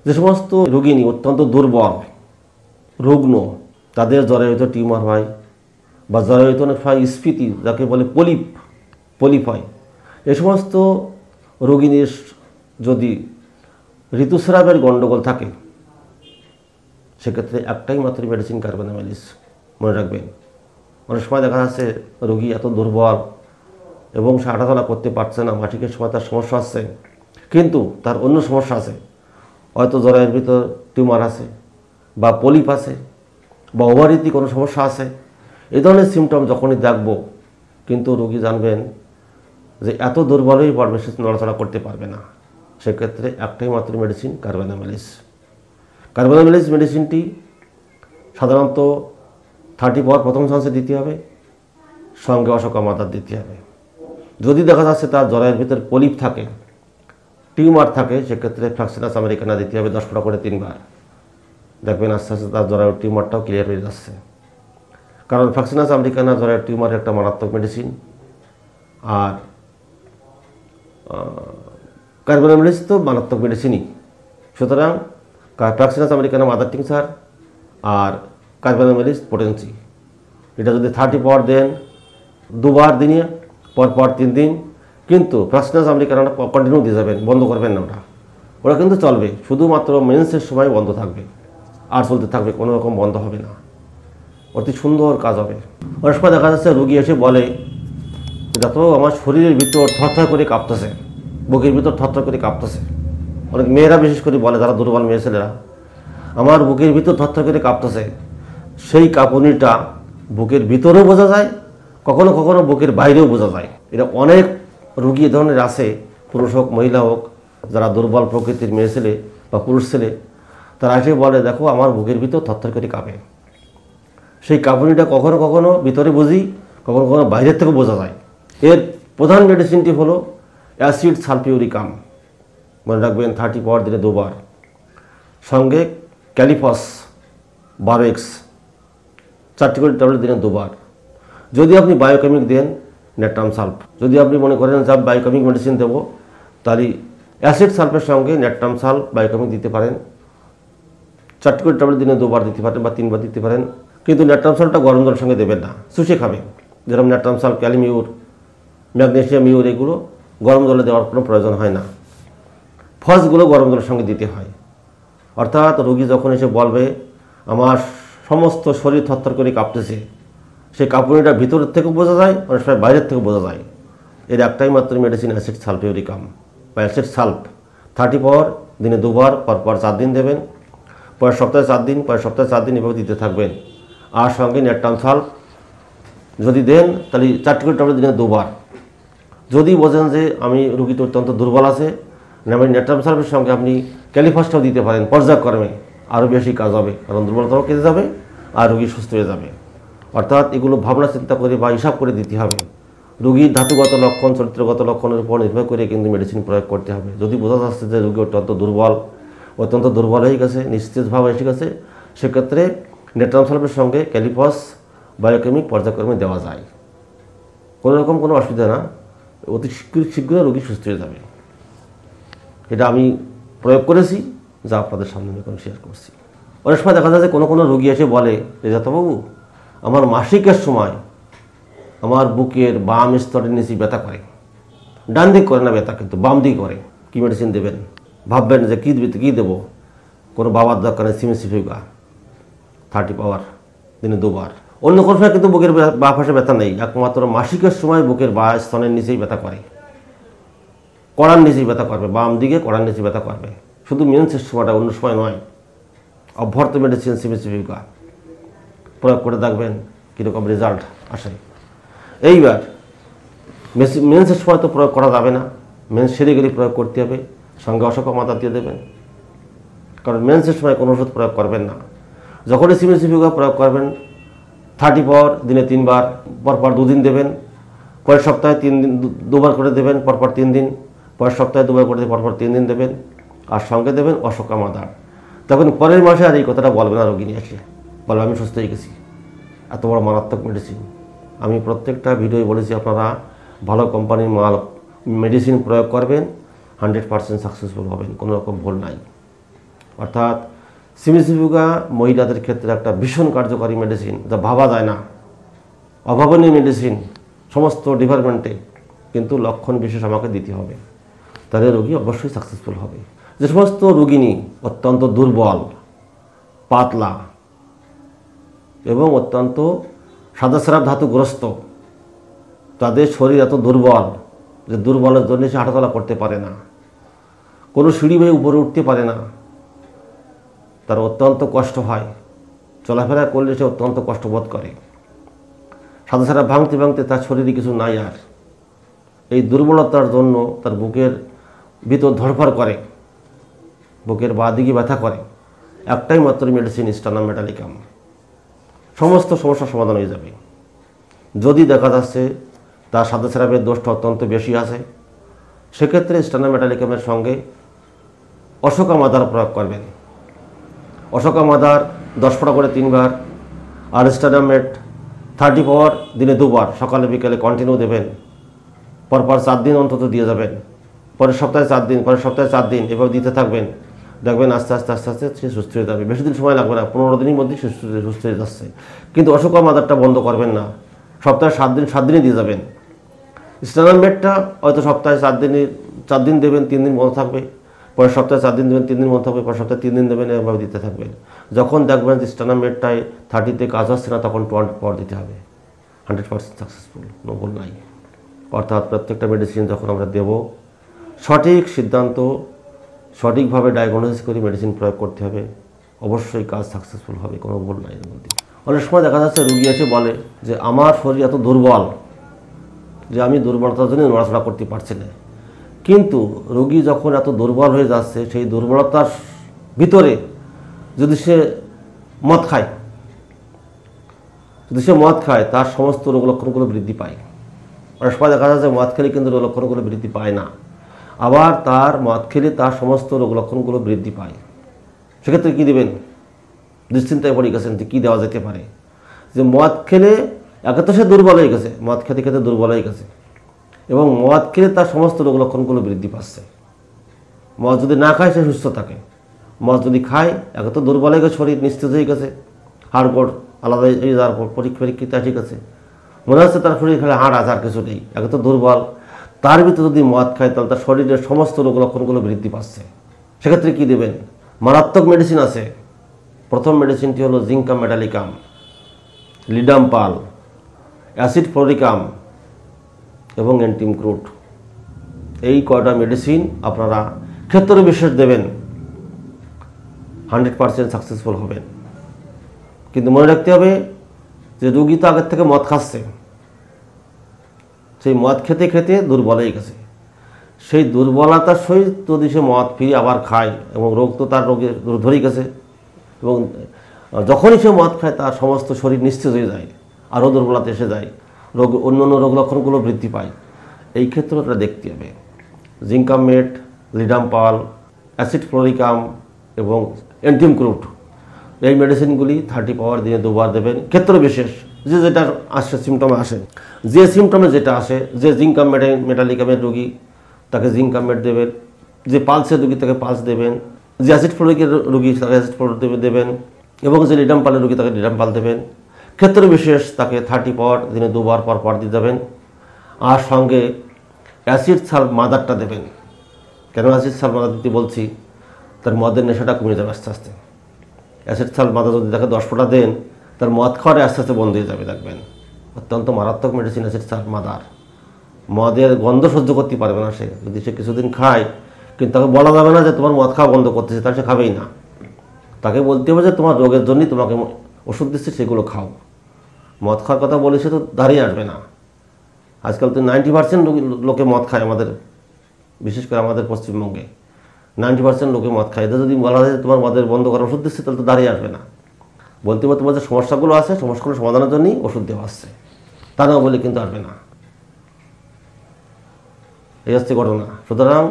যে সমস্ত রোগিনী অত্যন্ত দুর্বল, রুগ্ন, তাদের জরায়ুতে টিউমার হয় বা জরায়ুতে অনেক সময় স্ফীতি, যাকে বলে পলিপ হয়, এ সমস্ত রোগিনীর যদি ঋতুস্রাবের গণ্ডগোল থাকে, সেক্ষেত্রে একটাই মাত্র মেডিসিন কার্বানামাইলিস। মনে রাখবেন, অনেক সময় দেখা যাচ্ছে রোগী এত দুর্বল এবং সে হাঁটাচলা করতে পারছে না, মাসিকের সময় তার সমস্যা আসছে, কিন্তু তার অন্য সমস্যা আছে, হয়তো জরায়ুর ভিতর টিউমার আছে বা পলিপ আছে বা ওভারিতে কোনো সমস্যা আছে। এই ধরনের সিমটম যখনই দেখব, কিন্তু রোগী জানবেন যে এত দুর্বল হয়ে পড়বে, সে নড়াচড়া করতে পারবে না। সেক্ষেত্রে একটাই মাত্র মেডিসিন কার্বানামাইলিস। কার্বানামাইলিস মেডিসিনটি সাধারণত 30 পাওয়ার প্রথম চান্সে দিতে হবে, সঙ্গে অশোকা মাদার দিতে হবে। যদি দেখা যাচ্ছে তার জরায়ুর ভিতর পলিপ থাকে, টিউমার থাকে, সেক্ষেত্রে ফ্লাক্সিনাস আমেরিকানা দিতে হবে 10 ফোঁটা করে 3 বার। দেখবেন আস্তে আস্তে তার জরায়ুর টিউমারটাও ক্লিয়ার হয়ে যাচ্ছে। কারণ ফ্লাক্সিনাস আমেরিকানা জরায়ুর টিউমারের একটা মারাত্মক মেডিসিন, আর কার্বানামাইলিস তো মারাত্মক মেডিসিনই। সুতরাং ফ্লাক্সিনাস আমেরিকানা মাদার টিংচার আর কার্বানামাইলিস পোটেন্সি, এটা যদি 30 পাওয়ার দেন 2 বার দিনে, পরপর 3 দিন, কিন্তু ফ্লাক্সিনাস আমেরিকানা কন্টিনিউ দিয়ে যাবেন, বন্ধ করবেন না। ওরা কিন্তু চলবে, শুধুমাত্র মেন্সের সময় বন্ধ থাকবে, আর চলতে থাকবে, কোনো রকম বন্ধ হবে না, অতি সুন্দর কাজ হবে। অনেক সময় দেখা যাচ্ছে রোগী এসে বলে, ডাক্তার আমার শরীরের ভিতর থরথর করে কাঁপতেছে, বুকের ভিতর থরথর করে কাঁপতেছে। অনেক মেয়েরা বিশেষ করে বলে, যারা দুর্বল মেয়ে ছেলেরা, আমার বুকের ভিতর থরথর করে কাঁপতেছে। সেই কাঁপুনিটা বুকের ভিতরেও বোঝা যায়, কখনো কখনো বুকের বাইরেও বোঝা যায়। এটা অনেক রোগী এ ধরনের আছে, পুরুষ হোক মহিলা হোক, যারা দুর্বল প্রকৃতির মেয়ে ছেলে বা পুরুষ ছেলে, তারা এসে বলে, দেখো আমার বুকের ভিতর থরথর করে কাঁপে। সেই কাঁপুনিটা কখনো কখনো ভিতরে বুঝি, কখনো কখনো বাইরের থেকে বোঝা যায়। এর প্রধান মেডিসিনটি হলো অ্যাসিড সালফিউরিকাম। মনে রাখবেন 30 পাওয়ার দিনে 2 বার, সঙ্গে ক্যালিফস 12x 4টি করে ট্যাবলেট দিনে 2 বার। যদি আপনি বায়োকেমিক দেন নেট্রাম সালফ, যদি আপনি মনে করেন যে বায়োকেমিক মেডিসিন দেবো, তাহলে অ্যাসিড সালফের সঙ্গে নেট্রাম সালফ বায়োকেমিক দিতে পারেন। 4টি করে ট্যাবলেট দিনে 2 বার দিতে পারেন বা 3 বার দিতে পারেন, কিন্তু নেট্রাম সালফটা গরম জলের সঙ্গে দেবেন না, শুষে খাবেন। যেরকম নেট্রাম সালফ, ক্যালিমিউর, ম্যাগনেসিয়াম ইউর, এগুলো গরম জলে দেওয়ার কোনো প্রয়োজন হয় না, ফসগুলো গরম জলের সঙ্গে দিতে হয়। অর্থাৎ রোগী যখন এসে বলবে আমার সমস্ত শরীর থরথর করে কাঁপতেছে, সেই কাঁপুনিটা ভিতরের থেকেও বোঝা যায়, অনেক সময় বাইরের থেকে বোঝা যায়। এর একটাই মাত্র মেডিসিন অ্যাসিড সালফিউরিকাম বা অ্যাসিড সালফ। 30 পাওয়ার দিনে 2 বার, পরপর 4 দিন দেবেন, পরের সপ্তাহে 4 দিন, পরের সপ্তাহে 4 দিন, এভাবে দিতে থাকবেন। আর সঙ্গে নেট্রাম সালফ যদি দেন, তাহলে 4টি করে ট্যাবলেট দিনে 2 বার। যদি বোঝেন যে আমি রোগীটা অত্যন্ত দুর্বল আছে, নেট্রাম সালফের সঙ্গে আপনি ক্যালিফসটাও দিতে পারেন, পর্যায়ক্রমে আরও বেশি কাজ হবে, কারণ দুর্বলতাও কেটে যাবে আর রোগী সুস্থ হয়ে যাবে। অর্থাৎ এগুলো ভাবনা চিন্তা করে বা হিসাব করে দিতে হবে। রোগীর ধাতুগত লক্ষণ, চরিত্রগত লক্ষণের উপর নির্ভর করে কিন্তু মেডিসিন প্রয়োগ করতে হবে। যদি বোঝা যাচ্ছে যে রোগী অত্যন্ত দুর্বল হয়ে গেছে, নিস্তেজভাব এসে গেছে, সেক্ষেত্রে নেট্রাম সালফের সঙ্গে ক্যালিফস বায়োকেমিক পর্যায়ক্রমে দেওয়া যায়, কোনো রকম কোনো অসুবিধা না, অতি শীঘ্র রোগী সুস্থ হয়ে যাবে। এটা আমি প্রয়োগ করেছি, যা আপনাদের সামনে আমি শেয়ার করছি। অনেক সময় দেখা যায় যে কোনো রোগী এসে বলে যে ডাক্তারবাবু আমার মাসিকের সময় আমার বুকের বাম স্তরের নিচে ব্যথা করে, ডান দিক করে না ব্যথা, কিন্তু বাম দিক করে, কী মেডিসিন দেবেন? ভাববেন যে কী দেবো, কোনো বাবার দরকার নেই, সিমিসিফিকা 30 পাওয়ার দিনে 2 বার। অন্য কোনো সময় কিন্তু বুকের বা পাশে ব্যথা নেই, একমাত্র মাসিকের সময় বুকের বা স্তনের নিচেই ব্যথা করে, কড়ার নিচেই ব্যথা করবে, বাম দিকে কড়ার নিচে ব্যথা করবে, শুধু মেন্সের সময়টা, অন্য সময় নয়। অভ্যর্থ মেডিসিন সিমিসিফিকা প্রয়োগ করে দেখবেন কীরকম রেজাল্ট আসে। এইবার মেন্সের সময় তো প্রয়োগ করা যাবে না, মেন্স সেরে গেলে প্রয়োগ করতে হবে, সঙ্গে অশোকা মাদার দিয়ে দেবেন, কারণ মেন্সের সময় কোনো ওষুধ প্রয়োগ করবেন না। যখনই সিমিসিফিকা প্রয়োগ করবেন 30 পাওয়ার দিনে 3 বার, পরপর 2 দিন দেবেন, পরের সপ্তাহে 3 দিন 2 বার করে দেবেন, পরপর 3 দিন, পরের সপ্তাহে 2 বার করে পরপর 3 দিন দেবেন, আর সঙ্গে দেবেন অশোকা মাদার। তখন পরের মাসে আর এই কথাটা বলবে না রোগী নিয়ে আসলে, বলবে আমি সুস্থ হয়ে গেছি, এত বড় মারাত্মক মেডিসিন। আমি প্রত্যেকটা ভিডিওয় বলেছি আপনারা ভালো কোম্পানির মাল মেডিসিন প্রয়োগ করবেন, 100% সাকসেসফুল হবেন, কোনো রকম ভুল নাই। অর্থাৎ সিমিসিফিকা মহিলাদের ক্ষেত্রে একটা ভীষণ কার্যকারী মেডিসিন, যা ভাবা যায় না, অভাবনীয় মেডিসিন সমস্ত ডিপার্টমেন্টে, কিন্তু লক্ষণ বিশেষ আমাকে দিতে হবে, তাহলে রোগী অবশ্যই সাকসেসফুল হবে। যে সমস্ত রোগিনী অত্যন্ত দুর্বল, পাতলা এবং অত্যন্ত সাদা স্রাব ধাতুগ্রস্ত, তাদের শরীর এত দুর্বল যে দুর্বলের জন্য সে হাঁটাচলা করতে পারে না, কোনো সিঁড়ি বেয়ে উপরে উঠতে পারে না, তার অত্যন্ত কষ্ট হয়, চলাফেরা করলে সে অত্যন্ত কষ্টবোধ করে, সাদা স্রাব ভাঙতে ভাঙতে তার শরীরে কিছু নাই আর। এই দুর্বলতার জন্য তার বুকের ভিতর ধড়ফড় করে, বুকের বাঁ দিকে ব্যথা করে, একটাই মাত্র মেডিসিন স্টার্নাম মেটালিকাম, সমস্ত সমস্যার সমাধান হয়ে যাবে। যদি দেখা যাচ্ছে তার সাদা স্রাবের দোষটা অত্যন্ত বেশি আছে, সেক্ষেত্রে স্টার্নাম মেটালিকামের সঙ্গে অশোকা মাদার প্রয়োগ করবেন। অশোকা মাদার 10 ফোঁটা করে 3 বার, আর স্টার্নামেট 30 পাওয়ার দিনে 2 বার, সকালে বিকেলে কন্টিনিউ দেবেন। পরপর 4 দিন অন্তত দিয়ে যাবেন, পরের সপ্তাহে 4 দিন, পরের সপ্তাহে 4 দিন, এভাবে দিতে থাকবেন। দেখবেন আস্তে আস্তে আস্তে আস্তে সে সুস্থ হয়ে যাবে। বেশি দিন সময় লাগবে না, 15 দিনের মধ্যেই সুস্থ হয়ে যাচ্ছে। কিন্তু অশোকা মাদারটা বন্ধ করবেন না, সপ্তাহে 7 দিনই দিয়ে যাবেন। স্টার্নামেটটা হয়তো সপ্তাহে 4 দিন দেবেন, 3 দিন বন্ধ থাকবে, পরের সপ্তাহে 4 দিন দেবেন, 3 দিন বন্ধ থাকবে, পরের সপ্তাহে 3 দিন দেবেন, এভাবে দিতে থাকবেন। যখন দেখবেন যে স্টার্নামেটটায় 30-তে কাজ হচ্ছে না, তখন 20 পাওয়ার দিতে হবে। 100% সাকসেসফুল, নো ভুল নাই। অর্থাৎ প্রত্যেকটা মেডিসিন যখন আমরা দেব, সঠিক সিদ্ধান্ত, সঠিকভাবে ডায়াগনোসিস করে মেডিসিন প্রয়োগ করতে হবে, অবশ্যই কাজ সাকসেসফুল হবে, কোনো ভুল নাই এর মধ্যে। অনেক সময় দেখা যাচ্ছে রুগী এসে বলে যে আমার শরীর এত দুর্বল যে আমি দুর্বলতার জন্য নড়াচড়া করতে পারছি না। কিন্তু রোগী যখন এত দুর্বল হয়ে যাচ্ছে, সেই দুর্বলতার ভিতরে যদি সে মদ খায়, তার সমস্ত রোগ লক্ষণগুলো বৃদ্ধি পায়। অনেক সময় দেখা যাচ্ছে মদ খেলে কিন্তু রোগ লক্ষণগুলো বৃদ্ধি পায় না, আবার তার মদ খেলে তার সমস্ত রোগ লক্ষণগুলো বৃদ্ধি পায়। সেক্ষেত্রে কী দেবেন? দুশ্চিন্তায় পড়ে গেছেন যে কী দেওয়া যেতে পারে। যে মদ খেলে একে তো সে দুর্বল হয়ে গেছে, মদ খেতে খেতে দুর্বল হয়ে গেছে, এবং মদ খেলে তার সমস্ত রোগ লক্ষণগুলো বৃদ্ধি পাচ্ছে। মদ যদি না খায় সে সুস্থ থাকে, মদ যদি খায় একে তো দুর্বল হয়ে গেছে, শরীর নিস্তেজ হয়ে গেছে, হাড়গোড় আলাদা হয়ে যাওয়ার পর পরীক্ষা ঠিক আছে, মনে হচ্ছে তার শরীর খেলে হাড় আছে, আর কিছু নেই, একে তো দুর্বল, তার ভিতরে যদি মদ খায় তাহলে তার শরীরের সমস্ত রোগ লক্ষণগুলো বৃদ্ধি পাচ্ছে। সেক্ষেত্রে কী দেবেন? মারাত্মক মেডিসিন আছে। প্রথম মেডিসিনটি হলো zincum metallicum, ledum pal, acid fluoricum এবং অ্যান্টিমক্রুট। এই কয়টা মেডিসিন আপনারা ক্ষেত্র বিশেষ দেবেন, 100% সাকসেসফুল হবেন। কিন্তু মনে রাখতে হবে যে রোগী তো আগের থেকে মদ খাচ্ছে, সেই মদ খেতে খেতে দুর্বল হয়ে গেছে। সেই দুর্বলতার সহিত যদি সে মদ ফিরে আবার খায়, এবং রোগ তো তার রোগে ধরেই গেছে, এবং যখনই সে মদ খায় তার সমস্ত শরীর নিস্তেজ হয়ে যায়, আরও দুর্বলতা এসে যায়, অন্যান্য রোগ লক্ষণগুলো বৃদ্ধি পায়। এই ক্ষেত্রে এটা দেখতে হবে। জিঙ্কামেট, লিডাম্পাল, অ্যাসিড ফ্লোরিকাম এবং অ্যান্টিমক্রুট, এই মেডিসিনগুলি 30 পাওয়ার দিনে 2 বার দেবেন। ক্ষেত্র বিশেষ যে যেটা আসে, সিমটমে আসে, যে সিমটমে যেটা আসে, যে জিঙ্কাম মেটালিকামের রোগী তাকে জিঙ্কামেট দেবেন, যে পালসের রোগী তাকে পালস দেবেন, যে অ্যাসিড ফ্লোরিকের রোগী তাকে অ্যাসিড ফ্লোরিক দেবেন, এবং যে লিডাম্পালের রোগী তাকে লিডাম্পাল দেবেন। ক্ষেত্র বিশেষ তাকে 30 পাওয়ার দিনে 2 বার পর দিয়ে দেবেন। আর সঙ্গে অ্যাসিড সাল মাদারটা দেবেন। কেন অ্যাসিড সাল মাদার দিতে বলছি? তার মদের নেশাটা কমে যাবে আস্তে আস্তে। অ্যাসিড সাল মাদার যদি তাকে 10 ফোঁটা দেন, তার মদ খাওয়াটা আস্তে আস্তে বন্ধ হয়ে যাবে। দেখবেন অত্যন্ত মারাত্মক মেডিসিন অ্যাসিড সাল মাদার। মদের গন্ধ সহ্য করতে পারবে না সে, যদি সে কিছুদিন খায়। কিন্তু তাকে বলা যাবে না যে তোমার মদ খাওয়া বন্ধ করতেছে, তাহলে সে খাবেই না। তাকে বলতে হবে যে তোমার রোগের জন্যই তোমাকে ওষুধ দিচ্ছে, সেগুলো খাও। মদ খাওয়ার কথা বলে সে তো দাঁড়িয়ে আসবে না। আজকাল তো 90% লোকে মদ খায় আমাদের, বিশেষ করে আমাদের পশ্চিমবঙ্গে 90% লোকে মদ খায়। এদের যদি বলা যায় তোমার মদের বন্ধ করার ওষুধ দিচ্ছে, তাহলে তো দাঁড়িয়ে আসবে না। বলতে হবে তোমার যে সমস্যাগুলো আছে, সমস্যাগুলো সমাধানের জন্যই ওষুধ দেওয়া আসছে, তা না বলে কিন্তু আসবে না। এই হচ্ছে ঘটনা। সুতরাং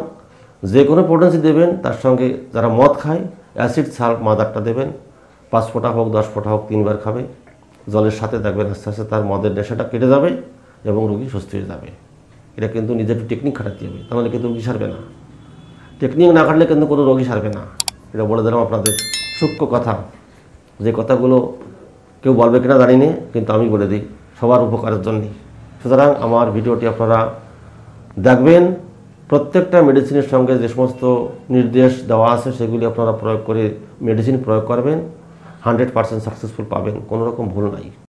যে কোনো পোটেন্সি দেবেন, তার সঙ্গে যারা মদ খায় অ্যাসিড সাল মাদারটা দেবেন। 5 ফোঁটা হোক 10 ফোঁটা হোক 3 বার খাবে, জলের সাথে দেখবেন আস্তে আস্তে তার মদের নেশাটা কেটে যাবে এবং রোগী সুস্থ হয়ে যাবে। এটা কিন্তু নিজের একটু টেকনিক খাটাতে হবে, তাহলে কিন্তু রোগী সারবে না। টেকনিক না খাটলে কিন্তু কোনো রোগী সারবে না। এটা বলে দিলাম আপনাদের সূক্ষ্ম কথা, যে কথাগুলো কেউ বলবে কিনা জানি না, কিন্তু আমি বলে দিই সবার উপকারের জন্যে। সুতরাং আমার ভিডিওটি আপনারা দেখবেন, প্রত্যেকটা মেডিসিনের সঙ্গে যে সমস্ত নির্দেশ দেওয়া আছে সেগুলি আপনারা প্রয়োগ করে মেডিসিন প্রয়োগ করবেন, 100% সাকসেসফুল পাবেন, কোনো রকম ভুল নাই।